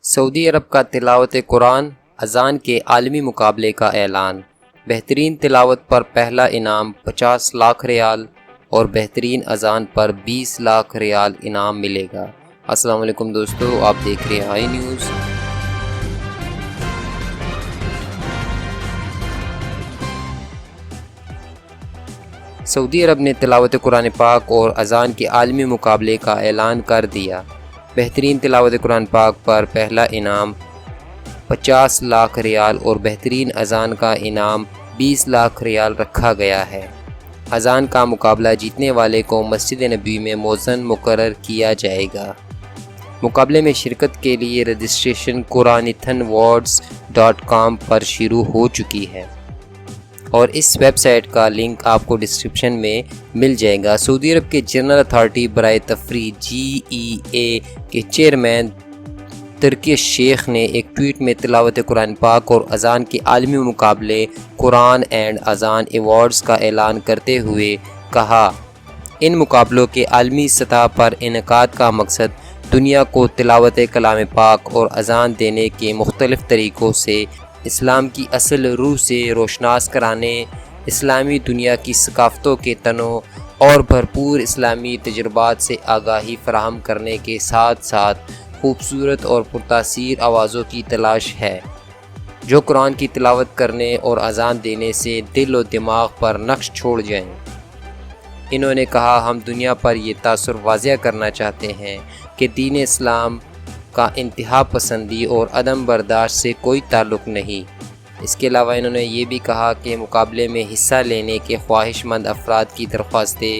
سعودی عرب کا تلاوت قرآن اذان کے عالمی مقابلے کا اعلان۔ بہترین تلاوت پر پہلا انعام 50 لاکھ ریال اور بہترین اذان پر 20 لاکھ ریال انعام ملے گا۔ السلام علیکم دوستو، آپ دیکھ رہے ہیں آئی نیوز۔ سعودی عرب نے تلاوت قرآن پاک اور اذان کے عالمی مقابلے کا اعلان کر دیا۔ بہترین تلاوت قرآن پاک پر پہلا انعام 50 لاکھ ریال اور بہترین اذان کا انعام 20 لاکھ ریال رکھا گیا ہے۔ اذان کا مقابلہ جیتنے والے کو مسجد نبوی میں مؤذن مقرر کیا جائے گا۔ مقابلے میں شرکت کے لیے رجسٹریشن quranithanwards.com پر شروع ہو چکی ہے اور اس ویب سائٹ کا لنک آپ کو ڈسکرپشن میں مل جائے گا۔ سعودی عرب کے جنرل اتھارٹی برائے تفریح GEA کے چیئرمین ترکی شیخ نے ایک ٹویٹ میں تلاوت قرآن پاک اور اذان کے عالمی مقابلے قرآن اینڈ اذان ایوارڈز کا اعلان کرتے ہوئے کہا، ان مقابلوں کے عالمی سطح پر انعقاد کا مقصد دنیا کو تلاوت کلام پاک اور اذان دینے کے مختلف طریقوں سے اسلام کی اصل روح سے روشناس کرانے، اسلامی دنیا کی ثقافتوں کے تنوع اور بھرپور اسلامی تجربات سے آگاہی فراہم کرنے کے ساتھ ساتھ خوبصورت اور پرتاثیر آوازوں کی تلاش ہے جو قرآن کی تلاوت کرنے اور اذان دینے سے دل و دماغ پر نقش چھوڑ جائیں۔ انہوں نے کہا، ہم دنیا پر یہ تاثر واضح کرنا چاہتے ہیں کہ دین اسلام کا انتہا پسندی اور عدم برداشت سے کوئی تعلق نہیں۔ اس کے علاوہ انہوں نے یہ بھی کہا کہ مقابلے میں حصہ لینے کے خواہش مند افراد کی درخواستیں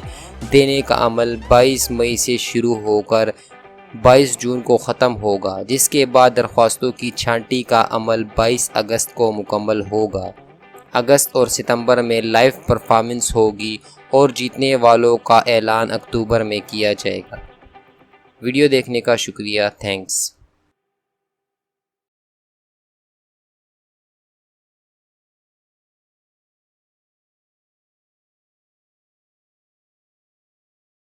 دینے کا عمل 22 مئی سے شروع ہو کر 22 جون کو ختم ہوگا، جس کے بعد درخواستوں کی چھانٹی کا عمل 22 اگست کو مکمل ہوگا۔ اگست اور ستمبر میں لائیو پرفارمنس ہوگی اور جیتنے والوں کا اعلان اکتوبر میں کیا جائے گا۔ ویڈیو دیکھنے کا شکریہ، تھینکس۔